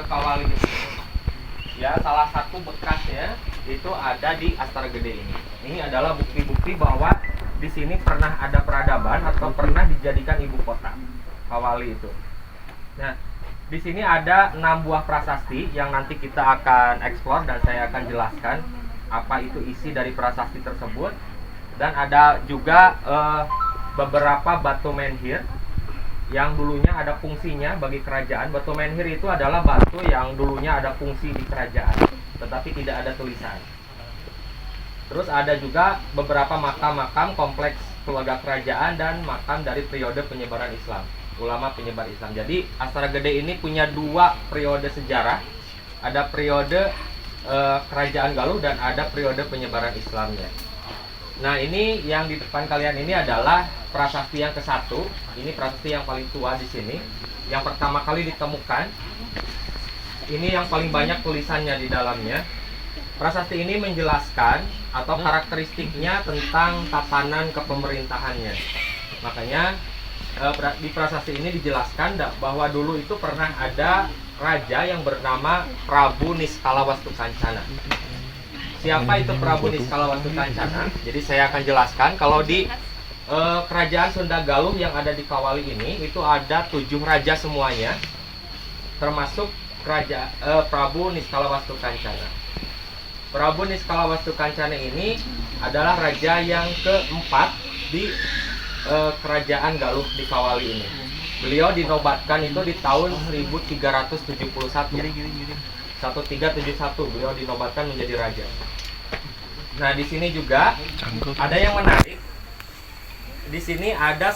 ke Kawali ini. Ya, salah satu bekasnya itu ada di Astara Gede ini. Ini adalah bukti-bukti bahwa di sini pernah ada peradaban atau pernah dijadikan ibu kota Kawali itu. Nah, di sini ada 6 buah prasasti yang nanti kita akan eksplor dan saya akan jelaskan apa itu isi dari prasasti tersebut. Dan ada juga beberapa batu menhir yang dulunya ada fungsinya bagi kerajaan. Batu menhir itu adalah batu yang dulunya ada fungsi di kerajaan, tetapi tidak ada tulisan. Terus ada juga beberapa makam-makam kompleks keluarga kerajaan dan makam dari periode penyebaran Islam, ulama penyebar Islam. Jadi Astara Gede ini punya 2 periode sejarah. Ada periode kerajaan Galuh dan ada periode penyebaran Islamnya. Nah, ini yang di depan kalian ini adalah prasasti yang ke-1. Ini prasasti yang paling tua di sini, yang pertama kali ditemukan. Ini yang paling banyak tulisannya di dalamnya. Prasasti ini menjelaskan atau karakteristiknya tentang tatanan kepemerintahannya. Makanya di prasasti ini dijelaskan bahwa dulu itu pernah ada raja yang bernama Prabu Niskalawastu Kancana. Siapa itu Prabu Niskalawastu Kancana? Jadi saya akan jelaskan. Kalau di kerajaan Sunda Galuh yang ada di Kawali ini itu ada 7 raja semuanya, termasuk Prabu Niskalawastu Kancana. Prabu Niskalawastu Kancana ini adalah raja yang ke-4 di kerajaan Galuh di Kawali ini. Beliau dinobatkan itu di tahun 1371. 1371 beliau dinobatkan menjadi raja. Nah, di sini juga ada yang menarik. Di sini ada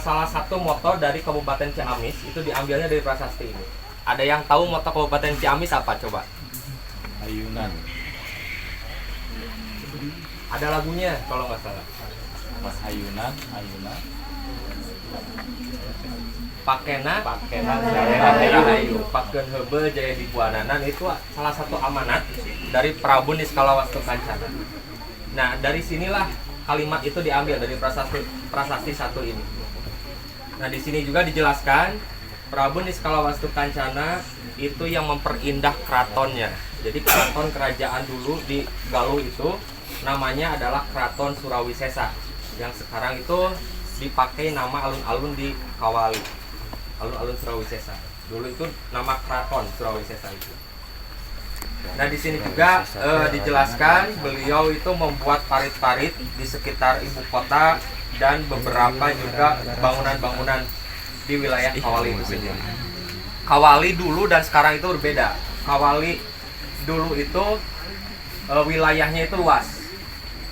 salah satu moto dari Kabupaten Ciamis, itu diambilnya dari prasasti ini. Ada yang tahu moto Kabupaten Ciamis apa coba? Ayunan. Ada lagunya kalau nggak salah. Mas ayunan, ayunan. Pakena Jaya Ayu, pakeun heubeul jaya dibuananan, itu salah satu amanat dari Prabu Niskalawastu Kancana. Nah, dari sinilah kalimat itu diambil dari prasasti 1 ini. Nah, di sini juga dijelaskan Prabu Niskalawastu Kancana itu yang memperindah keratonnya. Jadi keraton kerajaan dulu di Galuh itu namanya adalah Keraton Surawisesa, yang sekarang itu dipakai nama alun-alun di Kawali. Alun-alun Surawisesa. Dulu itu nama Keraton Surawisesa itu. Nah, di sini juga dijelaskan beliau itu membuat parit-parit di sekitar ibu kota dan beberapa juga bangunan-bangunan di wilayah Kawali itu sendiri. Kawali dulu dan sekarang itu berbeda. Kawali dulu itu wilayahnya itu luas.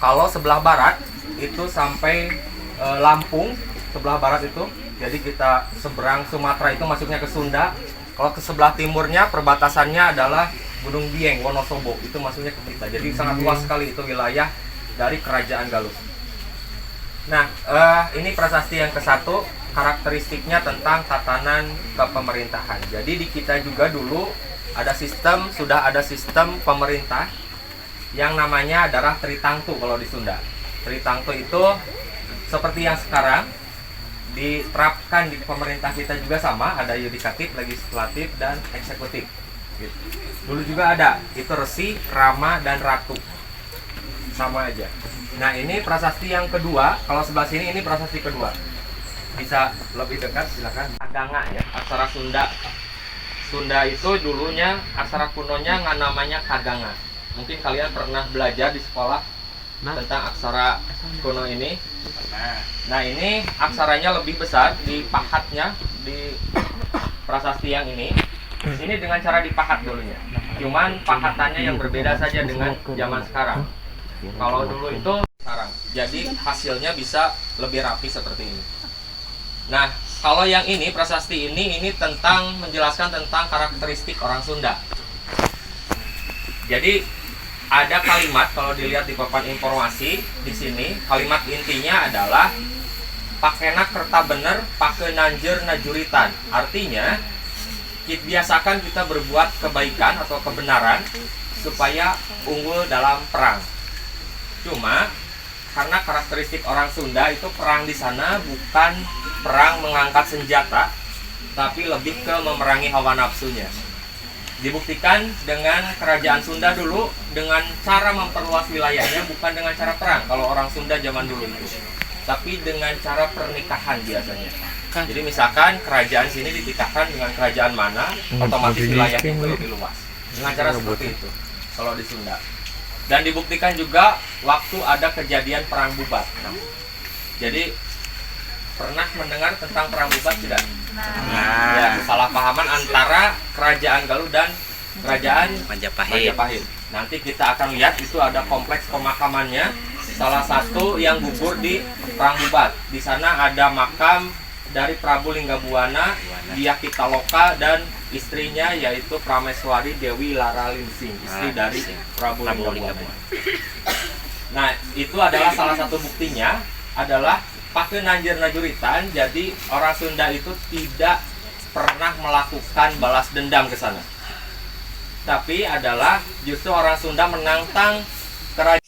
Kalau sebelah barat itu sampai Lampung, sebelah barat itu. Jadi kita seberang Sumatera itu masuknya ke Sunda. Kalau ke sebelah timurnya perbatasannya adalah Gunung Dieng, Wonosobo, itu masuknya ke kita. Jadi sangat luas sekali itu wilayah dari kerajaan Galuh. Nah, ini prasasti yang ke-1, karakteristiknya tentang tatanan kepemerintahan. Jadi di kita juga dulu sudah ada sistem pemerintah yang namanya adalah Tritangtu kalau di Sunda. Tritangtu itu seperti yang sekarang diterapkan di pemerintah kita juga sama, ada yudikatif, legislatif, dan eksekutif. Gitu. Dulu juga ada, itu Resi, Rama, dan Ratu. Sama aja. Nah, ini prasasti yang kedua. Kalau sebelah sini ini prasasti kedua. Bisa lebih dekat, silakan. Kaganga ya, aksara Sunda. Sunda itu dulunya aksara kunonya nggak namanya Kaganga. Mungkin kalian pernah belajar di sekolah tentang aksara kuno ini. Nah, ini aksaranya lebih besar di pahatnya di prasasti yang ini. Ini dengan cara dipahat dulunya. Cuman pahatannya yang berbeda saja dengan zaman sekarang. Kalau dulu itu sekarang. Jadi hasilnya bisa lebih rapi seperti ini. Nah, kalau yang ini prasasti ini menjelaskan tentang karakteristik orang Sunda. Jadi ada kalimat kalau dilihat di papan informasi di sini, kalimat intinya adalah pakena kerta bener, pake nanjer najuritan. Artinya, biasakan kita berbuat kebaikan atau kebenaran supaya unggul dalam perang. Cuma karena karakteristik orang Sunda itu perang di sana bukan perang mengangkat senjata, tapi lebih ke memerangi hawa nafsunya. Dibuktikan dengan kerajaan Sunda dulu dengan cara memperluas wilayahnya, bukan dengan cara perang kalau orang Sunda zaman dulu itu, tapi dengan cara pernikahan biasanya. Jadi misalkan kerajaan sini dipisahkan dengan kerajaan mana, otomatis wilayahnya itu lebih luas. Dengan cara seperti itu kalau di Sunda. Dan dibuktikan juga waktu ada kejadian perang bubat. Jadi pernah mendengar tentang perang bubat tidak? Ya, kesalahpahaman antara kerajaan Galuh dan kerajaan Majapahit. Nanti kita akan lihat itu ada kompleks pemakamannya. Salah satu yang gugur di perang bubat. Di sana ada makam dari Prabu Linggabuana, Dyah Pitaloka dan istrinya yaitu Prameswari Dewi Laralingsing, istri dari Prabu Linggabuana. Nah, itu adalah salah satu buktinya adalah pakai Nanjir-Najuritan. Jadi orang Sunda itu tidak pernah melakukan balas dendam ke sana. Tapi adalah justru orang Sunda menantang kerajaan.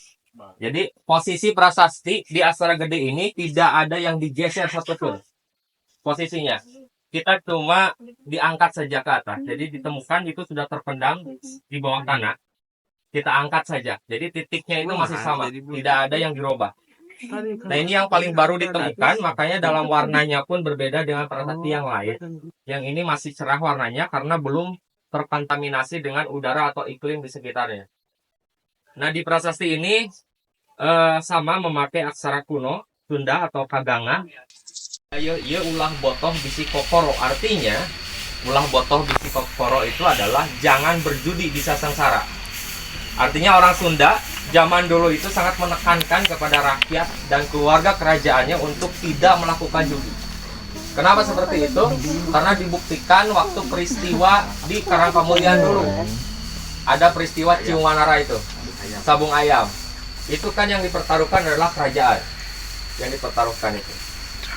Jadi posisi prasasti di Aksara Gede ini tidak ada yang digeser satupun posisinya. Kita cuma diangkat saja ke atas. Jadi ditemukan itu sudah terpendam di bawah tanah. Kita angkat saja. Jadi titiknya itu masih sama, tidak ada yang dirubah. Nah, ini yang paling baru ditemukan, makanya dalam warnanya pun berbeda dengan prasasti yang lain. Yang ini masih cerah warnanya karena belum terkontaminasi dengan udara atau iklim di sekitarnya. Nah, di prasasti ini sama memakai aksara kuno Sunda atau Kaganga. Ya ulah botoh bisi kokoro, artinya ulah botoh bisi kokoro itu adalah jangan berjudi bisa sengsara. Artinya orang Sunda zaman dulu itu sangat menekankan kepada rakyat dan keluarga kerajaannya untuk tidak melakukan judi. Kenapa seperti itu? Karena dibuktikan waktu peristiwa di Karangpamulian dulu. Ada peristiwa Ciumanara itu, sabung ayam. Itu kan yang dipertaruhkan adalah kerajaan. Yang dipertaruhkan itu.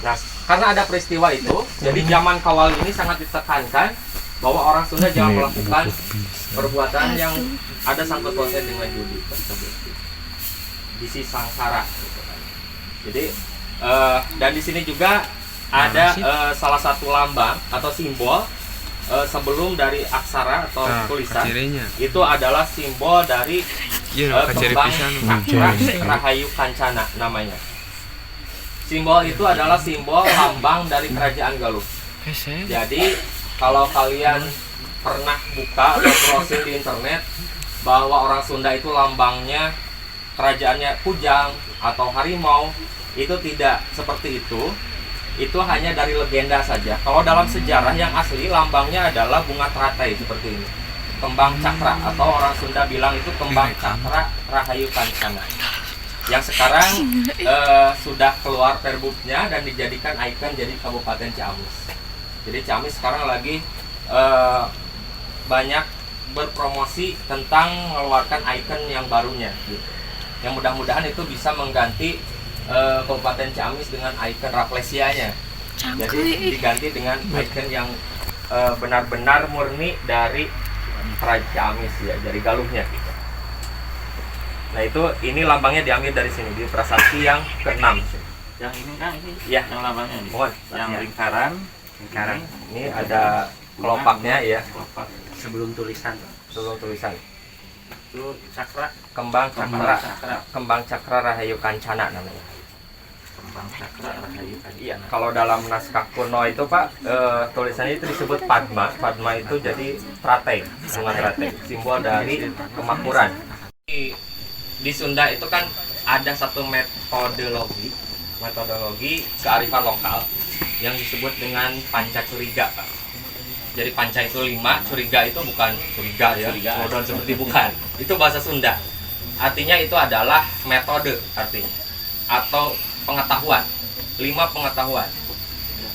Nah, karena ada peristiwa itu, jadi zaman kawal ini sangat ditekankan bahwa orang Sunda jangan melakukan perbuatan yang ada sangkut pautnya dengan judi tersebut. Bisi sangsara. Gitu kan. Jadi dan di sini juga ada salah satu lambang atau simbol sebelum dari aksara atau tulisan itu adalah simbol dari kembang cakra Rahayu Kancana namanya. Simbol itu adalah simbol lambang dari kerajaan Galuh. Jadi kalau kalian pernah buka atau browsing di internet bahwa orang Sunda itu lambangnya kerajaannya kujang atau harimau, itu tidak seperti itu. Itu hanya dari legenda saja. Kalau dalam sejarah yang asli lambangnya adalah bunga teratai seperti ini. Kembang cakra atau orang Sunda bilang itu kembang cakra Rahayu Kancana. Yang sekarang sudah keluar perbuknya dan dijadikan ikon jadi Kabupaten Ciamis. Jadi Ciamis sekarang lagi banyak berpromosi tentang mengeluarkan ikon yang barunya gitu. Yang mudah-mudahan itu bisa mengganti Kabupaten Ciamis dengan ikon Rafflesianya. Jadi diganti dengan ikon yang benar-benar murni dari Kerajaan Ciamis ya, dari Galuhnya gitu. Nah, ini lambangnya diambil dari sini di prasasti yang ke-6. Yang ini kan ini ya, yang lambangnya ini. Yang ya. lingkaran. Ini ada kelopaknya ya. Kelopak. Sebelum tulisan. Itu cakra. Kembang cakra Rahayu Kancana namanya. Kembang cakra Rahayu Kancana. Iya, kalau dalam naskah kuno itu Pak, tulisannya itu disebut Padma. Padma itu jadi teratai, bunga teratai, simbol dari kemakmuran. Di Sunda itu kan ada satu metodologi kearifan lokal yang disebut dengan panca curiga, Pak. Jadi panca itu 5, curiga itu bukan curiga ya, modal seperti bukan. Itu bahasa Sunda. Artinya itu adalah metode artinya atau pengetahuan. 5 pengetahuan.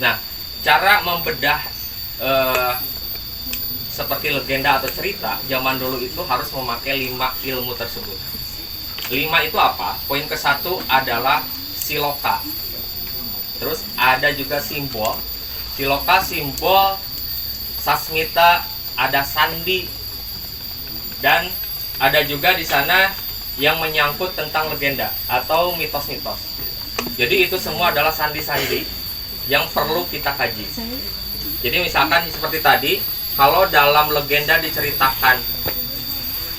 Nah, cara membedah seperti legenda atau cerita zaman dulu itu harus memakai 5 ilmu tersebut. 5 itu apa? Poin ke-1 adalah siloka. Terus ada juga simbol. Siloka simbol sasmita, ada sandi, dan ada juga di sana yang menyangkut tentang legenda atau mitos-mitos. Jadi itu semua adalah sandi-sandi yang perlu kita kaji. Jadi misalkan seperti tadi, kalau dalam legenda diceritakan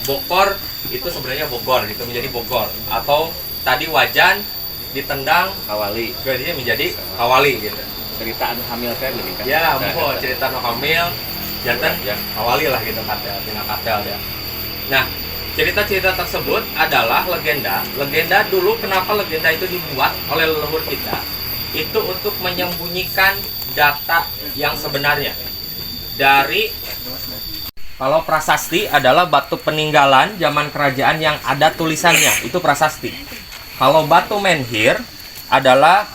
Bokor itu sebenarnya Bogor gitu, menjadi Bogor, atau tadi Wajan ditendang Kawali. jadi menjadi Kawali gitu. Cerita anu hamil teh gini kan. Ya, mau cerita no hamil jantan Ya. Kawali lah gitu katel, tina katel ya. Nah, cerita-cerita tersebut adalah legenda. Legenda dulu kenapa legenda itu dibuat oleh leluhur kita? Itu untuk menyembunyikan data yang sebenarnya. Dari kalau prasasti adalah batu peninggalan zaman kerajaan yang ada tulisannya, itu prasasti. Kalau batu menhir adalah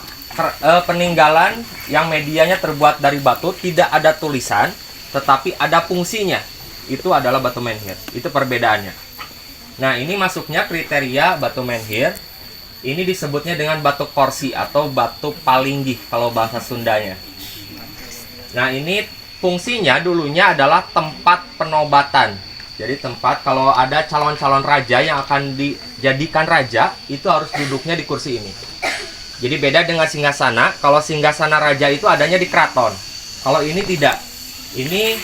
peninggalan yang medianya terbuat dari batu, tidak ada tulisan, tetapi ada fungsinya. Itu adalah batu menhir. Itu perbedaannya. Nah, ini masuknya kriteria batu menhir. Ini disebutnya dengan batu korsi atau batu palinggih kalau bahasa Sundanya. Nah, ini fungsinya dulunya adalah tempat penobatan. Jadi tempat kalau ada calon-calon raja yang akan dijadikan raja, itu harus duduknya di kursi ini. Jadi beda dengan singgasana. Kalau singgasana raja itu adanya di keraton. Kalau ini tidak. Ini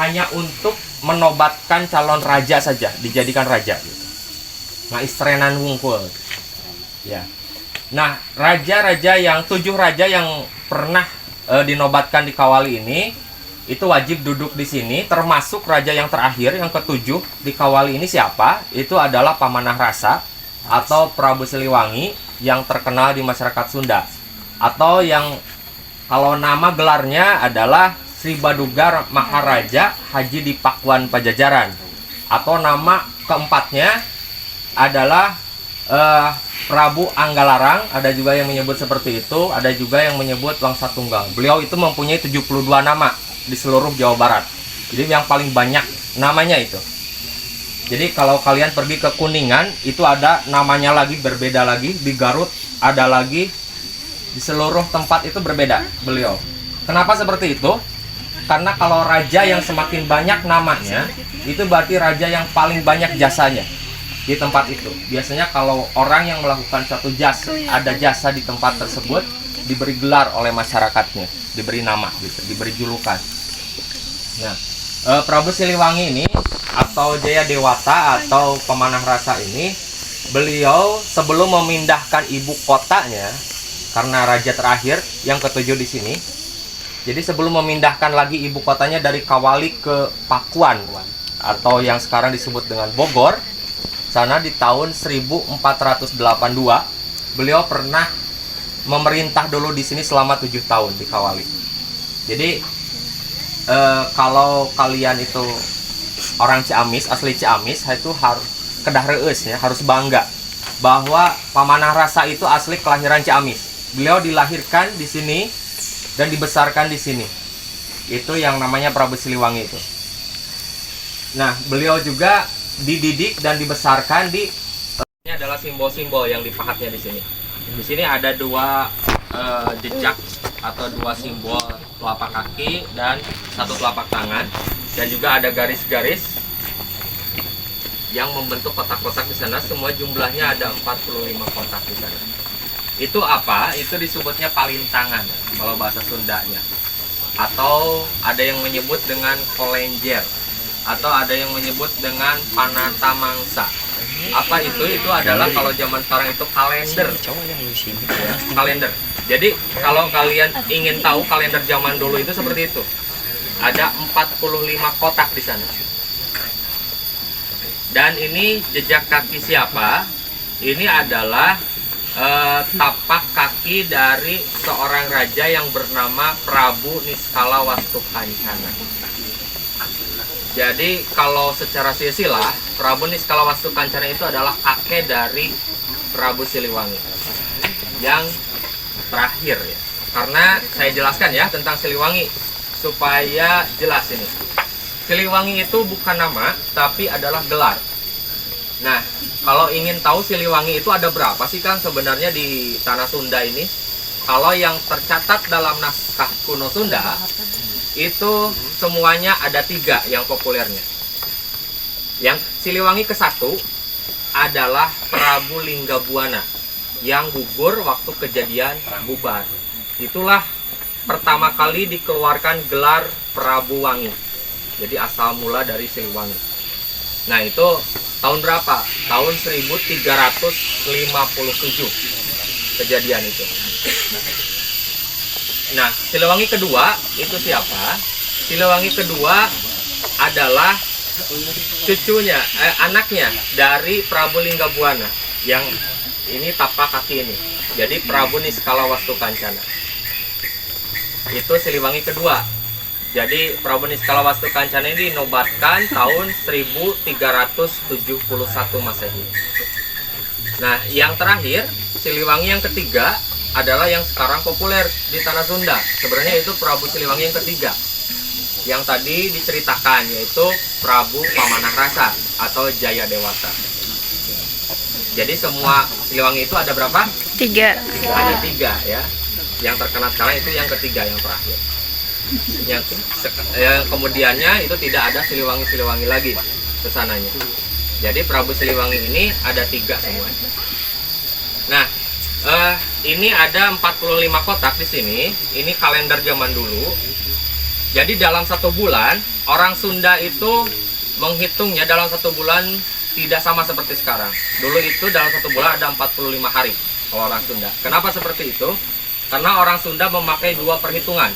hanya untuk menobatkan calon raja saja, dijadikan raja. Nah, istrenan wungkul. Ya. Nah, raja-raja yang 7 raja yang pernah dinobatkan di Kawali ini, itu wajib duduk di sini. Termasuk raja yang terakhir, yang ke-7 di Kawali ini siapa? Itu adalah Pamanah Rasa atau Prabu Siliwangi yang terkenal di masyarakat Sunda, atau yang kalau nama gelarnya adalah Sri Badugar Maharaja Haji di Pakuan Pajajaran, atau nama keempatnya adalah Prabu Anggalarang. Ada juga yang menyebut seperti itu, ada juga yang menyebut Wangsa Tunggal. Beliau itu mempunyai 72 nama di seluruh Jawa Barat. Jadi yang paling banyak namanya itu. Jadi kalau kalian pergi ke Kuningan, itu ada namanya lagi, berbeda lagi. Di Garut ada lagi. Di seluruh tempat itu berbeda beliau. Kenapa seperti itu? Karena kalau raja yang semakin banyak namanya, itu berarti raja yang paling banyak jasanya di tempat itu. Biasanya kalau orang yang melakukan suatu jasa, ada jasa di tempat tersebut, diberi gelar oleh masyarakatnya, diberi nama gitu, diberi julukan. Nah, Prabu Siliwangi ini atau Jaya Dewata atau Pemanah Rasa ini, beliau sebelum memindahkan ibu kotanya, karena raja terakhir yang ke-7 di sini. Jadi sebelum memindahkan lagi ibu kotanya dari Kawali ke Pakuan atau yang sekarang disebut dengan Bogor, sana di tahun 1482, beliau pernah memerintah dulu di sini selama 7 tahun di Kawali. Jadi kalau kalian itu orang Ciamis, asli Ciamis, itu harus kedah reus ya, harus bangga bahwa Pamanah Rasa itu asli kelahiran Ciamis. Beliau dilahirkan di sini dan dibesarkan di sini. Itu yang namanya Prabu Siliwangi itu. Nah, beliau juga dididik dan dibesarkan di ini adalah simbol-simbol yang dipahatnya di sini. Di sini ada 2 jejak atau 2 simbol telapak kaki dan 1 telapak tangan, dan juga ada garis-garis yang membentuk kotak-kotak di sana. Semua jumlahnya ada 45 kotak di sana. Itu apa? Itu disebutnya palintangan kalau bahasa Sundanya. Atau ada yang menyebut dengan kolenjer, atau ada yang menyebut dengan panata mangsa. Apa itu? Itu adalah kalau zaman sekarang itu kalender. Ya, kalender. Jadi kalau kalian ingin tahu kalender zaman dulu itu seperti itu. Ada 45 kotak di sana. Dan ini jejak kaki siapa? Ini adalah tapak kaki dari seorang raja yang bernama Prabu Niskala Wastukancana. Jadi kalau secara silsilah, Prabu Niskala Wastukancana itu adalah kakek dari Prabu Siliwangi yang terakhir ya. Karena saya jelaskan ya tentang Siliwangi supaya jelas ini. Siliwangi itu bukan nama, tapi adalah gelar. Nah, kalau ingin tahu Siliwangi itu ada berapa sih Kang sebenarnya di tanah Sunda ini? Kalau yang tercatat dalam naskah kuno Sunda, itu semuanya ada 3 yang populernya. Yang Siliwangi ke-1 adalah Prabu Linggabuana yang gugur waktu kejadian bubar. Itulah pertama kali dikeluarkan gelar Prabu Wangi. Jadi asal mula dari Siliwangi. Nah itu tahun berapa? Tahun 1357 kejadian itu. Nah Siliwangi kedua itu siapa? Siliwangi kedua adalah cucunya, anaknya dari Prabu Linggabuana yang ini tapak kaki ini. Jadi Prabu Niskala Wastukancana. Itu Siliwangi kedua. Jadi Prabu Niskala Wastukancana ini dinobatkan tahun 1371 Masehi. Nah, yang terakhir Siliwangi yang ketiga adalah yang sekarang populer di tanah Sunda. Sebenarnya itu Prabu Siliwangi yang ketiga. Yang tadi diceritakan yaitu Prabu Pamanah Rasa atau Jaya Dewata. Jadi semua Siliwangi itu ada berapa? 3. Hanya 3 ya. Yang terkenal sekarang itu yang ketiga, yang terakhir. Yang kemudiannya itu tidak ada Siliwangi-Siliwangi lagi kesananya. Jadi Prabu Siliwangi ini ada 3 semuanya. Nah, ini ada 45 kotak di sini. Ini kalender zaman dulu. Jadi dalam 1 bulan orang Sunda itu menghitungnya dalam 1 bulan tidak sama seperti sekarang. Dulu itu dalam 1 bulan ada 45 hari kalau orang Sunda. Kenapa seperti itu? Karena orang Sunda memakai 2 perhitungan.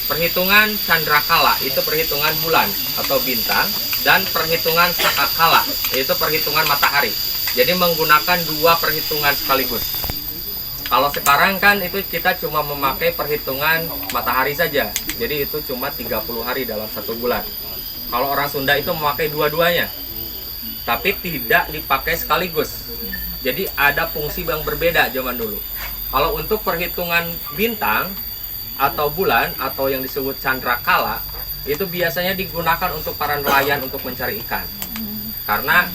Perhitungan Candrakala itu perhitungan bulan atau bintang, dan perhitungan Sakakala yaitu perhitungan matahari. Jadi menggunakan 2 perhitungan sekaligus. Kalau sekarang kan itu kita cuma memakai perhitungan matahari saja. Jadi itu cuma 30 hari dalam 1 bulan. Kalau orang Sunda itu memakai dua-duanya, tapi tidak dipakai sekaligus. Jadi ada fungsi yang berbeda zaman dulu. Kalau untuk perhitungan bintang atau bulan atau yang disebut Candrakala itu biasanya digunakan untuk para nelayan untuk mencari ikan. Karena